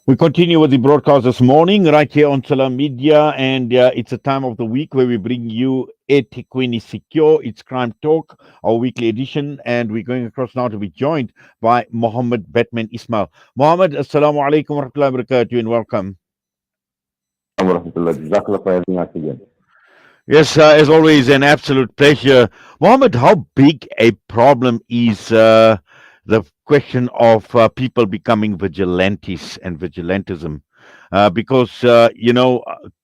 We continue with the broadcast this morning right here on Salam Media, and it's a time of the week where we bring you eThekwini Secure. It's Crime Talk, our weekly edition, and we're going across now to be joined by Mohammed Batman Ismail. Mohammed, assalamu alaikum wa rahmatullahi wa barakatuh, and welcome. Wa rahmatullah. Jazakallah for having us again. Yes, as always, an absolute pleasure. Mohammed, how big a problem is the question of people becoming vigilantes and vigilantism? Because,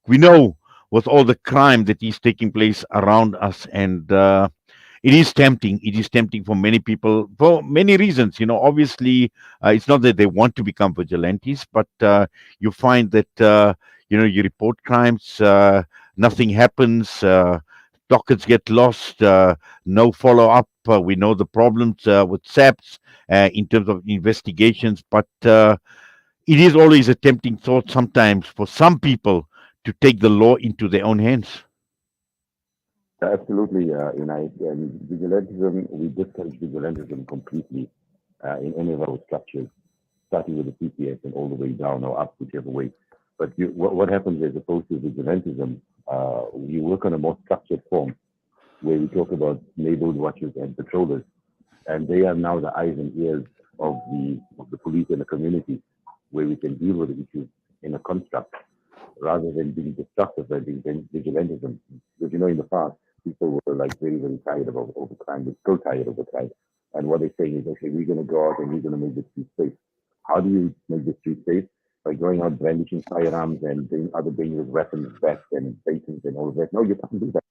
we know with all the crime that is taking place around us, and it is tempting. It is tempting for many people for many reasons. Obviously, it's not that they want to become vigilantes, but you find that, you report crimes, nothing happens, dockets get lost, no follow up. We know the problems with SAPs in terms of investigations, but it is always a tempting thought sometimes for some people to take the law into their own hands. Absolutely, and vigilantism, we discourage vigilantism completely in any of our structures, starting with the CPS and all the way down or up, whichever way. But what happens as opposed to vigilantism, we work on a more structured form where we talk about neighborhood watchers and patrollers, and they are now the eyes and ears of the police and the community, where we can deal with the issues in a construct rather than being destructive and being vigilantism. Because in the past, people were like very, very tired of over crime. They're still tired of the crime. And what they're saying is, okay, we're going to go out and we're going to make the street safe. How do you make the street safe? By going out brandishing firearms and doing other dangerous weapons, vests and basins and all of that. No, you can't do that.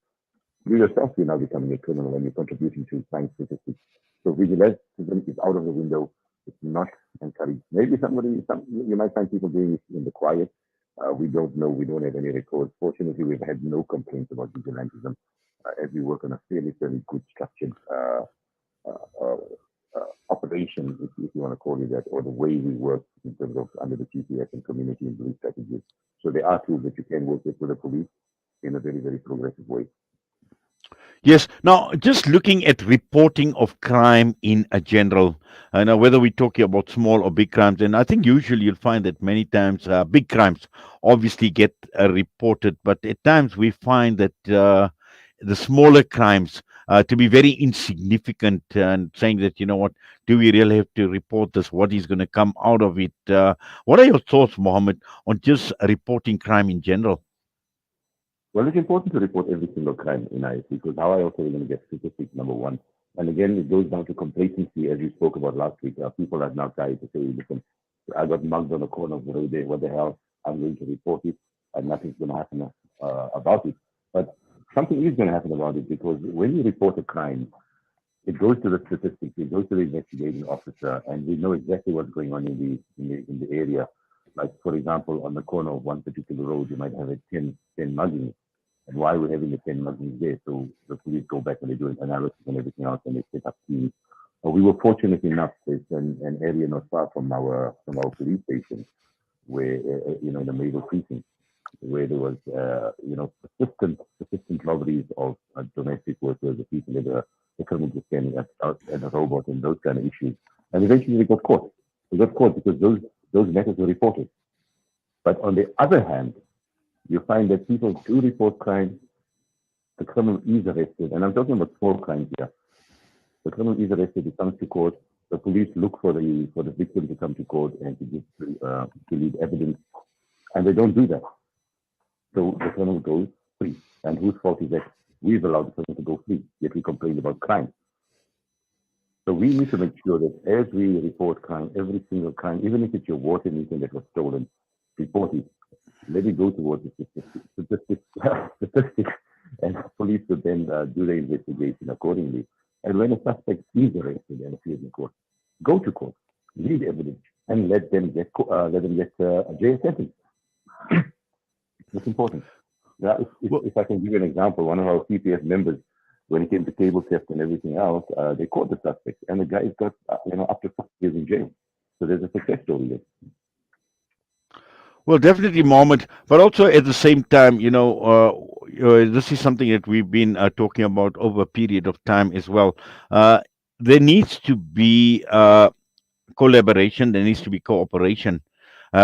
You yourself, you're now becoming a criminal and you're contributing to crime statistics. So vigilantism is out of the window. It's not encouraged. Maybe you might find people doing it in the quiet. We don't know. We don't have any records. Fortunately, we've had no complaints about vigilantism as we work on a fairly, fairly good structured uh, uh, operation, if you want to call it that, or the way we work in terms of under the TPS and community and police strategies. So there are tools that you can work with the police in a very, very progressive way. Yes. Now, just looking at reporting of crime in a general, now whether we're talking about small or big crimes, and I think usually you'll find that many times big crimes obviously get reported, but at times we find that the smaller crimes to be very insignificant, and saying that, what, do we really have to report this? What is going to come out of it? What are your thoughts, Mohammed, on just reporting crime in general? Well, it's important to report every single crime in IS because how else are we going to get statistics, number one? And again, it goes down to complacency, as you spoke about last week. People are now trying to say, listen, I got mugged on the corner of the road there. What the hell? I'm going to report it, and nothing's going to happen about it. But something is going to happen about it because when you report a crime, it goes to the statistics, it goes to the investigating officer, and we know exactly what's going on in the area. Like, for example, on the corner of one particular road, you might have a 10 muggings and why we're having the 10 muggings there. So the police go back and they do an analysis and everything else and they set up teams. We were fortunate enough, there's an area not far from our police station where, in the Maple precinct, where there was, persistent robberies of domestic workers, the people that the criminals were standing at the robot and those kind of issues. And eventually they got caught. They got caught because those matters were reported. But on the other hand, you find that people do report crime, the criminal is arrested, and I'm talking about small crimes here. The criminal is arrested, he comes to court, the police look for the victim to come to court and to give to lead evidence, and they don't do that. So the criminal goes free. And whose fault is that? We've allowed the criminal to go free, yet we complain about crime. So we need to make sure that as we report crime, every single crime, even if it's your water meter that was stolen, report it. Let it go towards the statistics, and police will then do the investigation accordingly. And when a suspect is arrested and appears in court, go to court, lead evidence, and let them get a jail sentence. It's important. Now, if I can give you an example, one of our CPS members, when it came to cable theft and everything else, they caught the suspect, and the guy's got up to 5 years in jail. So there's a success story there. Well, definitely, Mohammed, but also at the same time, this is something that we've been talking about over a period of time as well. There needs to be collaboration, there needs to be cooperation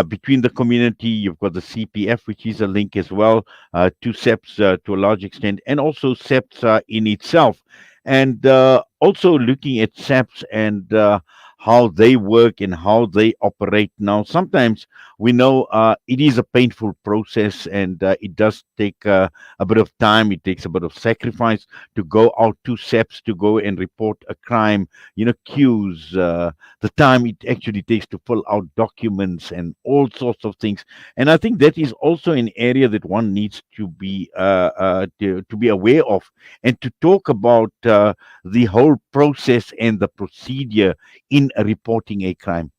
between the community. You've got the CPF, which is a link as well, to SEPs to a large extent, and also SEPs in itself. And also looking at SEPs and how they work and how they operate. Now, sometimes we know it is a painful process, and it does take a bit of time. It takes a bit of sacrifice to go out to SEPs to go and report a crime, queues, the time it actually takes to fill out documents and all sorts of things. And I think that is also an area that one needs to be aware of, and to talk about the whole process and the procedure in reporting a crime.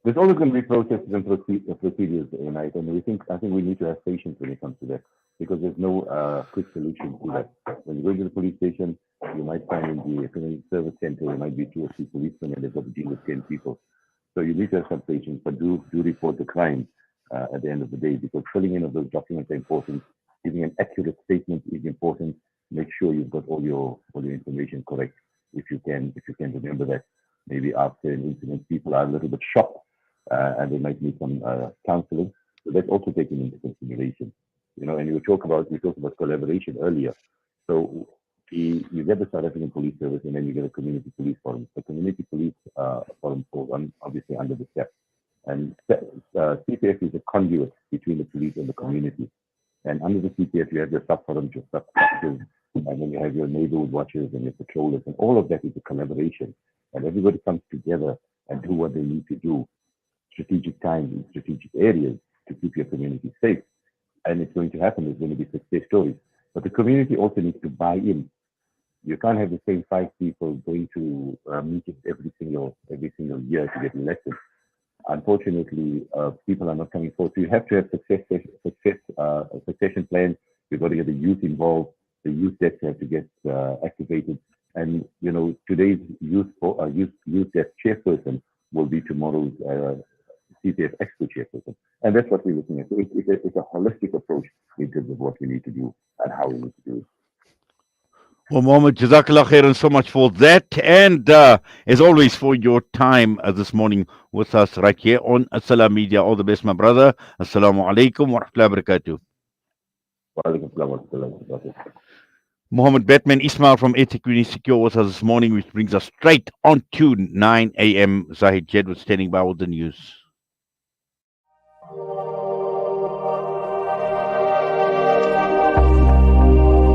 There's always going to be processes and procedures, right? And I think we need to have patience when it comes to that, because there's no quick solution to that. When you go to the police station, you might find in the community service center there might be 2 or 3 policemen, and they've got to deal with 10 people. So you need to have some patience, but do report the crime at the end of the day, because filling in of those documents are important. Giving an accurate statement is important. Make sure you've got all your information correct. If you can remember that. Maybe after an incident, people are a little bit shocked, and they might need some counseling. So that's also taken into consideration. And we talked about collaboration earlier. So you get the South African Police Service, and then you get a community police forum. The community police forum falls obviously under the SEP. And CPF is a conduit between the police and the community. And under the CPF, you have your sub-forums, your sub-structures, and then you have your neighborhood watchers and your patrollers, and all of that is a collaboration. And everybody comes together and do what they need to do, strategic times in strategic areas to keep your community safe. And it's going to happen. There's going to be success stories. But the community also needs to buy in. You can't have the same 5 people going to meetings every single year to get elected. Unfortunately, people are not coming forward. So you have to have succession plans. You've got to get the youth involved. The youth desk have to get activated. And today's youth desk chairperson will be tomorrow's CPF expo chairperson. And that's what we're looking at. So it's a holistic approach in terms of what we need to do and how we need to do it. Well, Mohammed, Jazakallah khairan so much for that. And as always, for your time this morning with us right here on Assalam Media. All the best, my brother. Assalamu alaikum wa rahmatullahi wa barakatuh. Wa alaikum salam wa rahmatullahi wa barakatuh. Mohammed Batman Ismail from eThekwini Secure was us this morning, which brings us straight on to 9 a.m. Zahid Jed was standing by with the news.